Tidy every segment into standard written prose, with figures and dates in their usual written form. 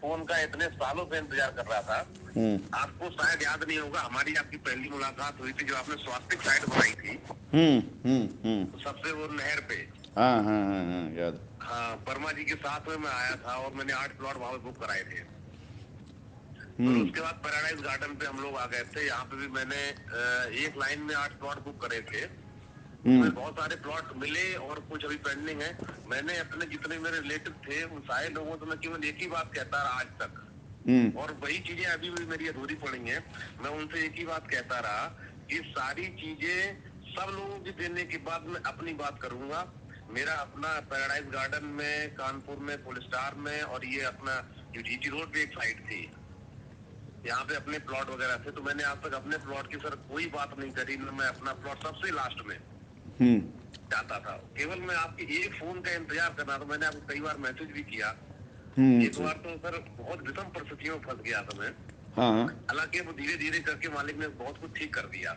Phone का इतने सालों से इंतजार कर रहा था। आपको शायद याद नहीं होगा, हमारी आपकी पहली मुलाकात हुई थी जो आपने स्वास्तिक साइट बनाई थी। तो सबसे वो नहर पे। हाँ हाँ हाँ हाँ, याद। हाँ, वर्मा जी के साथ में मैं आया था और मैंने 8 प्लॉट वहां बुक कराए थे। फिर उसके बाद पैराडाइज गार्डन पे हम लोग आ गए थे। यहाँ पे भी मैंने एक लाइन में 8 प्लॉट बुक करे थे। उसमें बहुत सारे प्लॉट मिले और कुछ अभी पेंडिंग है। मैंने अपने जितने मेरे रिलेटिव थे उन सारे लोगों से मैं केवल एक ही बात कहता रहा आज तक, और वही चीजें अभी भी मेरी अधूरी पड़ी हैं। मैं उनसे एक ही बात कहता रहा कि सारी चीजें सब लोगों की देने के बाद मैं अपनी बात करूंगा। मेरा अपना पैराडाइज गार्डन में, कानपुर में, पुल स्टार में, और ये अपना यूटीटी रोड पे एक साइट थी, यहाँ पे अपने प्लॉट वगैरह थे। तो मैंने आज तक अपने प्लॉट की सर कोई बात नहीं करी। मैं अपना प्लॉट सबसे लास्ट में चाहता था। केवल मैं आपके एक फोन का इंतजार करना था। मैंने आपको कई बार मैसेज भी किया। एक बार तो सर बहुत विषम परिस्थितियों में फंस गया था मैं। हाँ। हालांकि वो धीरे धीरे करके मालिक ने बहुत कुछ ठीक कर दिया।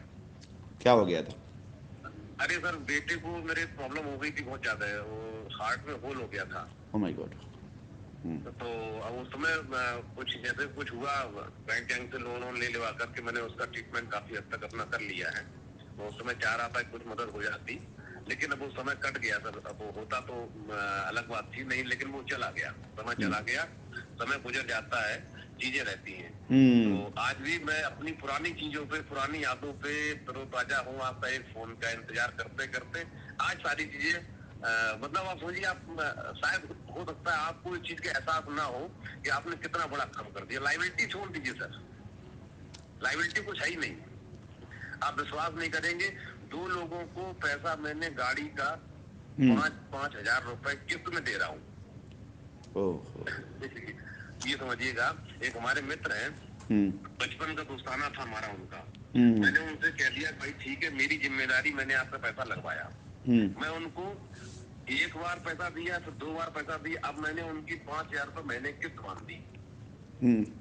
क्या हो गया था? अरे सर, बेटे को मेरे प्रॉब्लम हो गई थी बहुत ज्यादा। वो हार्ट में होल हो गया था। Oh my God. तो अब उस समय कुछ जैसे कुछ हुआ, बैंक से लोन ले लेवा करके मैंने उसका ट्रीटमेंट काफी हद तक अपना कर लिया है। तो उस समय चाह रहा था कुछ मदद हो जाती, लेकिन अब वो समय कट गया सर। अब वो होता तो अलग बात थी, नहीं, लेकिन वो चला गया, समय चला गया। समय गुजर जाता है, चीजें रहती हैं। तो आज भी मैं अपनी पुरानी चीजों पे, पुरानी यादों पे तरोताजा हूँ। आपका एक फोन का इंतजार करते करते आज सारी चीजें मतलब आप समझिए, आप शायद हो सकता है आपको इस चीज का एहसास ना हो कि आपने कितना बड़ा काम कर दिया। लाइबिलिटी छोड़ दीजिए सर, लाइबिलिटी कुछ है ही नहीं। आप विश्वास नहीं करेंगे, 2 लोगों को पैसा मैंने गाड़ी का 5,000 रुपए किस्त में दे रहा हूँ। ये समझिएगा, एक हमारे मित्र हैं, बचपन का दोस्ताना था हमारा उनका। मैंने उनसे कह दिया भाई ठीक है, मेरी जिम्मेदारी, मैंने आपका पैसा लगवाया। मैं उनको एक बार पैसा दिया, फिर 2 बार पैसा दिया। अब मैंने उनकी 5,000 रुपए महीने किस्त बांध दी।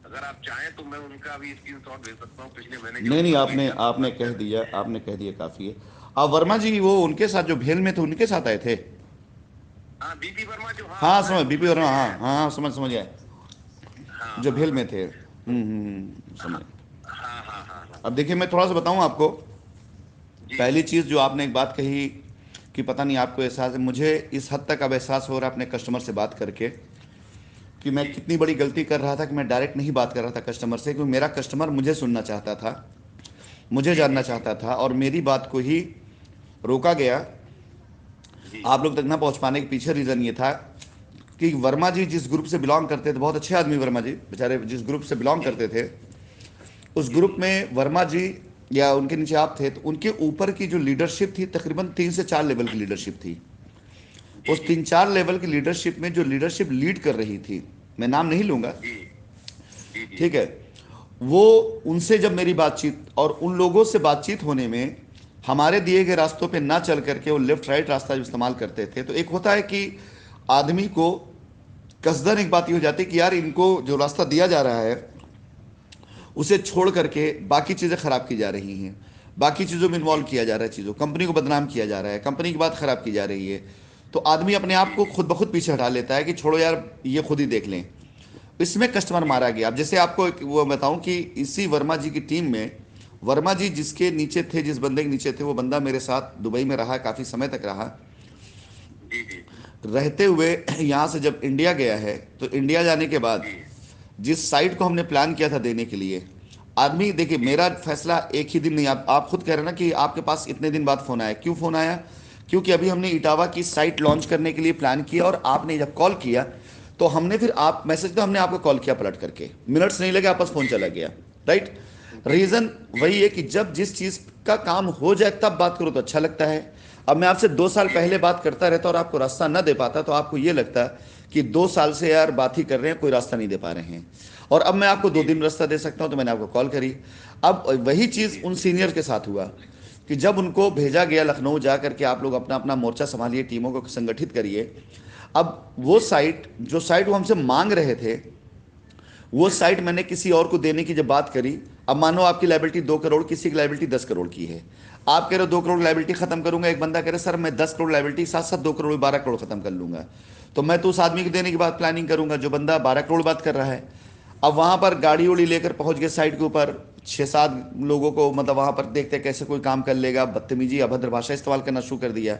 अगर आप चाहें तो मैं उनका अभी स्क्रीनशॉट भेज सकता हूँ, पिछले महीने जो नहीं नहीं, बन गई आपने थी आपके आपने पास कह में। दिया, आपने कह दिया, काफ़ी है। आप वर्मा जी वो उनके साथ जो भेल में थे उनके साथ आए थे? हाँ, बीपी वर्मा जो, हाँ हाँ शायद समझ, बीपी उसमें थे। वर्मा, हाँ हाँ हाँ, समझ गया। हाँ जो हाँ भेल हाँ। में थे। तो समझ। हाँ हाँ हाँ हाँ हाँ। अब देखिए, मैं थोड़ा सा बताऊं आपको। जी पहली चीज़ जो आपने एक बात कही कि पता नहीं आपको एहसास है, मुझे इस हद तक अब एहसास हो रहा है अपने कस्टमर से बात करके कि मैं जी कितनी बड़ी गलती कर रहा था कि मैं डायरेक्ट नहीं बात कर रहा था कस्टमर से, क्योंकि मेरा कस्टमर मुझे सुनना चाहता था, मुझे जी जानना जी जी चाहता था, और मेरी बात को ही रोका गया। जी आप लोग तक ना पहुंच पाने के पीछे रीज़न ये था कि वर्मा जी जिस ग्रुप से बिलोंग करते थे, बहुत अच्छे आदमी वर्मा जी बेचारे, जिस ग्रुप से बिलोंग जी करते थे, उस जी ग्रुप जी में वर्मा जी या उनके नीचे आप थे, तो उनके ऊपर की जो लीडरशिप थी तकरीबन 3 से 4 लेवल की लीडरशिप थी। जी उस जी 3-4 लेवल की लीडरशिप में जो लीडरशिप लीड कर रही थी, मैं नाम नहीं लूंगा, जी जी जी ठीक है, वो, उनसे जब मेरी बातचीत और उन लोगों से बातचीत होने में हमारे दिए गए रास्तों पे ना चल करके वो लेफ्ट राइट रास्ता जब इस्तेमाल करते थे, तो एक होता है कि आदमी को कसदन एक बात ये हो जाती है कि यार इनको जो रास्ता दिया जा रहा है उसे छोड़ करके बाकी चीज़ें ख़राब की जा रही हैं, बाकी चीज़ों में इन्वॉल्व किया जा रहा है, चीज़ों, कंपनी को बदनाम किया जा रहा है, कंपनी की बात ख़राब की जा रही है, तो आदमी अपने आप जी को जी खुद ब खुद पीछे हटा लेता है कि छोड़ो यार ये खुद ही देख लें। इसमें कस्टमर जी मारा गया। अब जैसे आपको वो बताऊं कि इसी वर्मा जी की टीम में वर्मा जी जिसके नीचे थे, जिस बंदे के नीचे थे, वो बंदा मेरे साथ दुबई में रहा, काफ़ी समय तक रहा। जी जी रहते हुए यहाँ से जब इंडिया गया है, तो इंडिया जाने के बाद जी जिस साइट को हमने प्लान किया था देने के लिए, आदमी देखिए, जी मेरा फैसला एक ही दिन नहीं, आप खुद कह रहे हैं ना कि आपके पास इतने दिन बाद फ़ोन आया, क्यों फ़ोन आया? क्योंकि अभी हमने इटावा की साइट लॉन्च करने के लिए प्लान किया, और आपने जब कॉल किया तो हमने फिर, आप मैसेज, तो हमने आपको कॉल किया पलट करके, मिनट्स नहीं लगे आपस फ़ोन जी चला जी गया। राइट। जी जी रीज़न जी वही है कि जब जिस चीज़ का काम हो जाए तब बात करो तो अच्छा लगता है। अब मैं आपसे 2 साल जी पहले जी बात करता रहता और आपको रास्ता न दे पाता, तो आपको ये लगता कि 2 साल से यार बात ही कर रहे हैं, कोई रास्ता नहीं दे पा रहे हैं, और अब मैं आपको दो जी दिन रास्ता दे सकता हूं, तो मैंने आपको कॉल करी। अब वही जी चीज़ जी उन सीनियर के साथ हुआ कि जब उनको भेजा गया लखनऊ जा करके, आप लोग अपना अपना मोर्चा संभालिए, टीमों को संगठित करिए। अब वो जी साइट, जो साइट वो हमसे मांग रहे थे, वो साइट मैंने किसी और को देने की जब बात करी, अब मानो आपकी लाइबिलिटी 2 करोड़, किसी की लाइबिलिटी 10 करोड़ की है, आप कह रहे हो 2 करोड़ लाइबिलिटी खत्म करूंगा, एक बंदा कह रहे सर मैं 10 करोड़ लाइबिलिटी साथ साथ 2 करोड़ 12 करोड़ खत्म कर लूंगा, तो मैं तो उस आदमी को देने की बात प्लानिंग करूंगा जो बंदा 12 करोड़ बात कर रहा है। अब वहां पर गाड़ी उड़ी लेकर पहुंच गए साइड के ऊपर, 6-7 लोगों को मतलब वहां पर देखते कैसे कोई काम कर लेगा, बदतमीजी अभद्र भाषा इस्तेमाल करना शुरू कर दिया।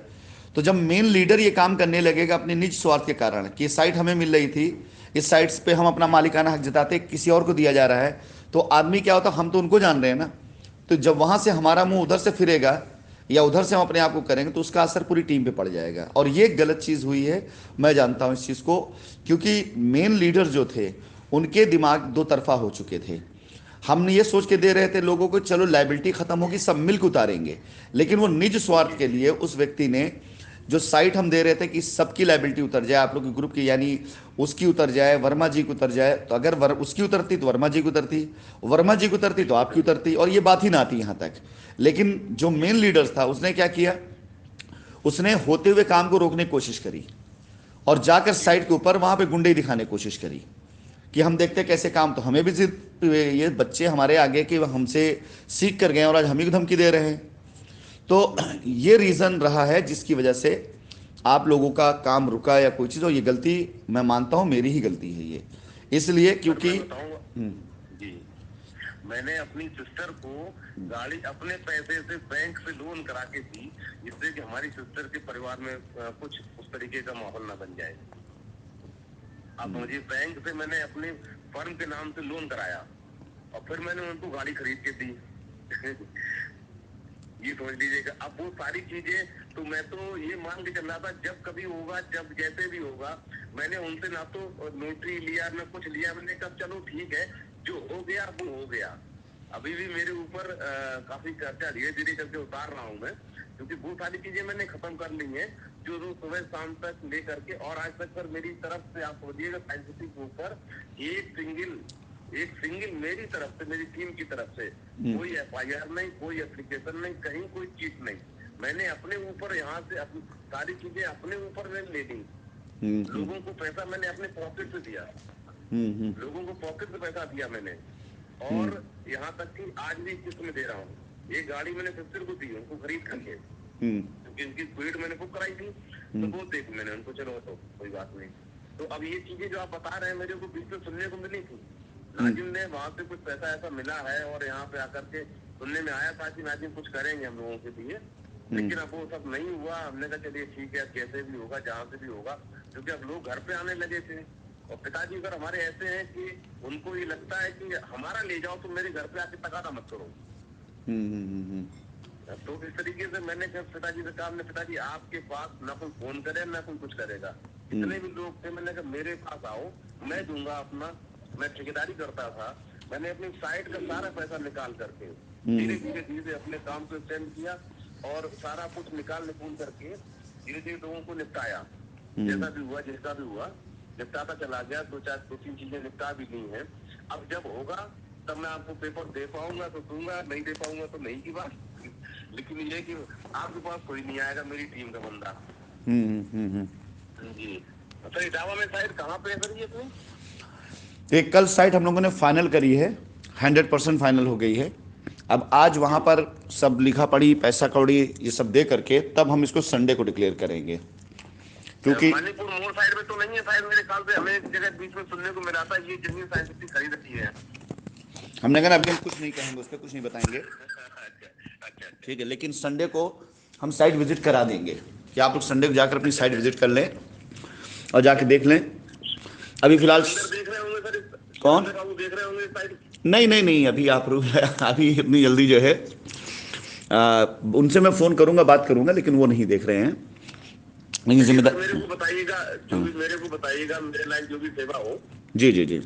तो जब मेन लीडर ये काम करने लगेगा अपने निज स्वार्थ के कारण कि इस साइट हमें मिल रही थी, इस साइट्स पे हम अपना मालिकाना हक जताते किसी और को दिया जा रहा है, तो आदमी क्या होता, हम तो उनको जान रहे हैं ना, तो जब वहां से हमारा मुंह उधर से फिरेगा या उधर से हम अपने आप को करेंगे तो उसका असर पूरी टीम पे पड़ जाएगा। और ये गलत चीज़ हुई है, मैं जानता हूँ इस चीज़ को, क्योंकि मेन लीडर जो थे उनके दिमाग दो तरफा हो चुके थे। हम ये सोच के दे रहे थे लोगों को चलो लाइबिलिटी खत्म होगी सब मिलकर उतारेंगे, लेकिन वो निज स्वार्थ के लिए उस व्यक्ति ने जो साइट हम दे रहे थे कि सबकी लाइबिलिटी उतर जाए, आप लोग के ग्रुप की, यानी उसकी उतर जाए, वर्मा जी की उतर जाए, तो अगर उसकी उतरती तो वर्मा जी की उतरती, वर्मा जी की उतरती तो आपकी उतरती, और ये बात ही ना आती यहाँ तक। लेकिन जो मेन लीडर्स था उसने क्या किया, उसने होते हुए काम को रोकने की कोशिश करी और जाकर साइट के ऊपर वहां पे गुंडे दिखाने की कोशिश करी कि हम देखते कैसे काम, तो हमें भी जिद, ये बच्चे हमारे आगे कि हमसे सीख कर गए और आज हम ही को धमकी दे रहे हैं। तो ये रीज़न रहा है जिसकी वजह से आप लोगों का काम रुका या कोई चीज़, और ये गलती मैं मानता हूँ मेरी ही गलती है ये, इसलिए सर क्योंकि मैं बताऊंगा जी, मैंने अपनी सिस्टर को गाड़ी अपने पैसे से बैंक से लोन करा के दी, जिससे कि हमारी सिस्टर के परिवार में कुछ उस तरीके का माहौल ना बन जाए। अब मुझे बैंक से मैंने अपने फर्म के नाम से लोन कराया और फिर मैंने उनको गाड़ी खरीद के दी। ये समझ लीजिएगा। अब वो सारी चीजें तो मैं तो ये मान के चल रहा था जब कभी होगा, जब जैसे भी होगा, मैंने उनसे ना तो नोटरी लिया ना कुछ लिया, मैंने कहा चलो ठीक है, जो हो गया वो हो गया। अभी भी मेरे ऊपर काफी कर्जा धीरे धीरे करके उतार रहा हूँ मैं, क्योंकि वो सारी चीजें मैंने खत्म कर ली हैं जो रोज सुबह शाम तक ले करके, और आज तक पर मेरी तरफ से आप बोलिएगा साइंटिफिक के ऊपर एक सिंगल मेरी तरफ से, मेरी टीम की तरफ से कोई FIR नहीं, कोई एप्लीकेशन नहीं, कहीं कोई चीज नहीं। मैंने अपने ऊपर यहाँ से अपनी सारी चीजें अपने ऊपर मैंने ले ली। लोगों को पैसा मैंने अपने पॉकेट से दिया, लोगों को पॉकेट से पैसा दिया मैंने, और यहाँ तक कि आज भी किस्त में दे रहा हूँ। एक गाड़ी मैंने सिस्टर को दी उनको खरीद करके, क्योंकि उनकी स्पीड मैंने बुक कराई थी, तो वो देख मैंने उनको, चलो तो कोई बात नहीं। तो अब ये चीजें जो आप बता रहे हैं मेरे को बीच में सुनने को मिली थी, नाजिम ने वहां से कुछ पैसा ऐसा मिला है और यहाँ पे आकर के सुनने में आया था कि नाजिम कुछ करेंगे हम लोगों के लिए, लेकिन अब वो सब नहीं हुआ। हमने कहा चलिए ठीक है, कैसे भी होगा, जहाँ से भी होगा, क्योंकि अब लोग घर पे आने लगे थे। और पिताजी अगर हमारे ऐसे हैं कि उनको ये लगता है कि हमारा ले जाओ तो मेरे घर पे आके तकादा मत करो। तो इस तरीके से मैंने जब पिताजी से कहा, हमने पिताजी आपके पास ना कोई फोन करे ना कोई कुछ करेगा, जितने भी लोग थे मैंने कहा मेरे पास आओ, मैं दूंगा अपना, मैं ठेकेदारी करता था, मैंने अपनी साइड का सारा पैसा निकाल करके धीरे धीरे धीरे अपने काम को एक्सटेंड किया और सारा कुछ निकाल करके धीरे धीरे लोगों को निपटाया। जैसा भी हुआ, जिसका भी हुआ, निपटाता चला गया। दो तीन चीजें निपटा भी ली हैं। अब जब होगा तब मैं आपको पेपर दे पाऊंगा तो दूंगा, नहीं दे पाऊंगा तो नहीं की बात। लेकिन ये कि आपके पास कोई नहीं आएगा, मेरी टीम का बंदा। जी सर, इटावा में साइड कहाँ पे है सर ये अपनी? एक कल साइट हम लोगों ने फाइनल करी है, 100% फाइनल हो गई है। अब आज वहाँ पर सब लिखा पढ़ी, पैसा कौड़ी ये सब दे करके तब हम इसको संडे को डिक्लेयर करेंगे, क्योंकि मणिपुर मोड़ साइड में तो नहीं है शायद, मेरे ख्याल से हमें एक जगह बीच में सुनने को मिला था ये जमीन साइंटिफिक खरीद रही है। हमने कहा अभी हम कुछ नहीं कहेंगे, उस पर कुछ नहीं बताएंगे, अच्छा। ठीक है, लेकिन संडे को हम साइट विजिट करा देंगे कि आप लोग संडे को जाकर अपनी साइट विजिट कर लें और जाके देख लें। अभी फिलहाल देख रहे होंगे सर, कौन, देख रहे होंगे साइड? नहीं नहीं नहीं, अभी आप रुक अभी इतनी जल्दी जो है उनसे मैं फ़ोन करूंगा, बात करूंगा, लेकिन वो नहीं देख रहे हैं। लेकिन जिम्मेदार मेरे को बताइएगा, जो भी मेरे को बताइएगा, मेरे लायक जो भी सेवा हो, जी जी जी,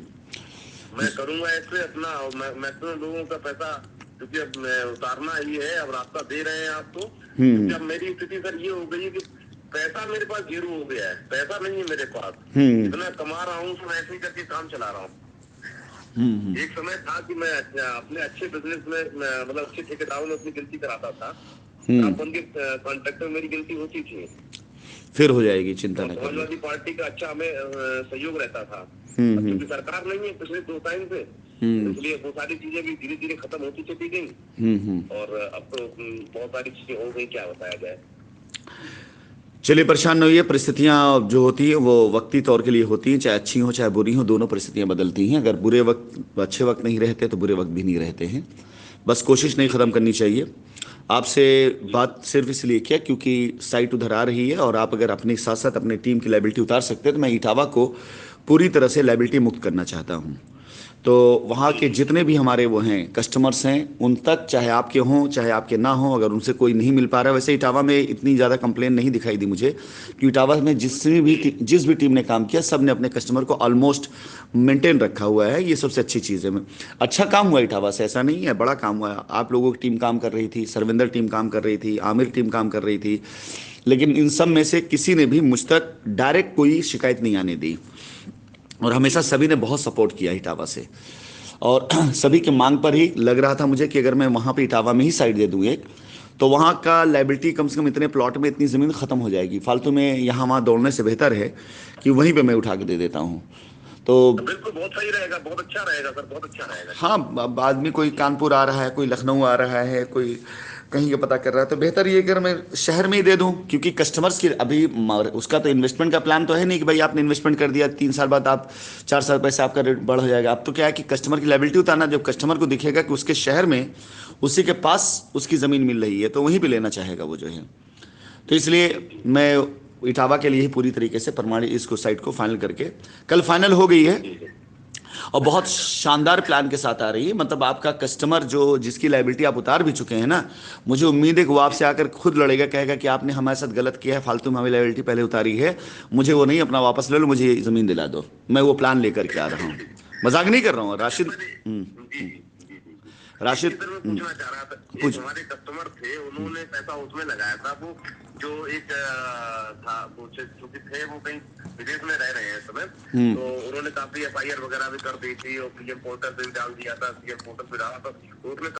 मैं करूंगा ऐसे अपना मैक्सिमम लोगों का पैसा, क्योंकि अब उतारना ही है। अब रास्ता दे रहे हैं आपको, क्योंकि अब मेरी स्थिति सर ये हो गई है कि पैसा मेरे पास जीरो हो गया है, पैसा नहीं है मेरे पास। इतना कमा रहा हूँ तो ऐसे ही करके काम चला रहा हूँ। एक समय था कि मैं अपने अच्छे बिजनेस में मतलब अच्छे ठेकेदारों में अपनी गिनती कराता था, अब उनके कॉन्ट्रैक्टर मेरी गिनती होती थी, फिर हो जाएगी, चिंता न करिए। समाजवादी पार्टी का अच्छा हमें सहयोग रहता था। क्योंकि सरकार नहीं है पिछले 2 टाइम से, इसलिए वो सारी चीजें भी धीरे धीरे खत्म होती चली गई, और अब तो बहुत सारी चीजें हो गई, क्या बताया जाए। चलिए, परेशान न होइए। परिस्थितियां जो होती हैं वो वक्ती तौर के लिए होती हैं, चाहे अच्छी हो चाहे बुरी हो, दोनों परिस्थितियां बदलती हैं। अगर बुरे वक्त अच्छे वक्त नहीं रहते तो बुरे वक्त भी नहीं रहते हैं। बस कोशिश नहीं ख़त्म करनी चाहिए। आपसे बात सिर्फ इसलिए किया क्योंकि साइट उधर आ रही है, और आप अगर अपने साथ साथ अपने टीम की लायबिलिटी उतार सकते हैं तो मैं इटावा को पूरी तरह से लायबिलिटी मुक्त करना चाहता हूँ। तो वहाँ के जितने भी हमारे वो हैं कस्टमर्स हैं, उन तक चाहे आपके हों चाहे आपके ना हों, अगर उनसे कोई नहीं मिल पा रहा है। वैसे इटावा में इतनी ज़्यादा कंप्लेन नहीं दिखाई दी मुझे, क्योंकि इटावा में जिस भी टीम ने काम किया सब ने अपने कस्टमर को ऑलमोस्ट मेंटेन रखा हुआ है। ये सबसे अच्छी चीज़ है। अच्छा काम हुआ इटावा से, ऐसा नहीं है, बड़ा काम हुआ। आप लोगों की टीम काम कर रही थी, सरविंदर टीम काम कर रही थी, आमिर टीम काम कर रही थी, लेकिन इन सब में से किसी ने भी मुझ तक डायरेक्ट कोई शिकायत नहीं आने दी, और हमेशा सभी ने बहुत सपोर्ट किया इटावा से। और सभी के मांग पर ही लग रहा था मुझे कि अगर मैं वहाँ पे इटावा में ही साइड दे दूँ एक, तो वहाँ का लायबिलिटी कम से कम इतने प्लॉट में इतनी ज़मीन ख़त्म हो जाएगी। फालतू में यहाँ वहाँ दौड़ने से बेहतर है कि वहीं पे मैं उठा के दे देता हूँ। तो बिल्कुल बहुत सही रहेगा, बहुत अच्छा रहेगा सर, बहुत अच्छा रहेगा। हाँ, अब आदमी कोई कानपुर आ रहा है, कोई लखनऊ आ रहा है, कोई कहीं का पता कर रहा है, तो बेहतर ये अगर मैं शहर में ही दे दूं, क्योंकि कस्टमर्स की अभी उसका तो इन्वेस्टमेंट का प्लान तो है नहीं कि भाई आपने इन्वेस्टमेंट कर दिया 3 साल बाद आप 4 साल पैसे आपका रेट बढ़ हो जाएगा। अब तो क्या है कि कस्टमर की लायबिलिटी उतारना, जब कस्टमर को दिखेगा कि उसके शहर में उसी के पास उसकी ज़मीन मिल रही है तो वहीं पर लेना चाहेगा वो जो है। तो इसलिए मैं इटावा के लिए ही पूरी तरीके से प्रमाणित इसको साइट को फाइनल करके, कल फाइनल हो गई है, और बहुत शानदार प्लान के साथ आ रही है। मतलब आपका कस्टमर जो जिसकी लायबिलिटी आप उतार भी चुके हैं ना, मुझे उम्मीद है कि वो आपसे आकर खुद लड़ेगा, कहेगा कि आपने हमारे साथ गलत किया है, फालतू में हमें लायबिलिटी पहले उतारी है, मुझे वो नहीं, अपना वापस ले लो, मुझे ये ज़मीन दिला दो। मैं वो प्लान लेकर के आ रहा हूँ, मजाक नहीं कर रहा हूँ राशिद। जी जी जी जी। एक चीज राशिद, सर मैं पूछना चाह रहा था, एक पूछ। हमारे कस्टमर थे, उन्होंने पैसा उसमें लगाया था, वो जो एक था, वो चूंकि थे वो कहीं विदेश में रह रहे हैं इस समय, तो उन्होंने काफी FIR वगैरह भी कर दी थी और सीएम पोर्टल पे भी डाल दिया था, सीएम पोर्टल पे डाला था, तो उसमें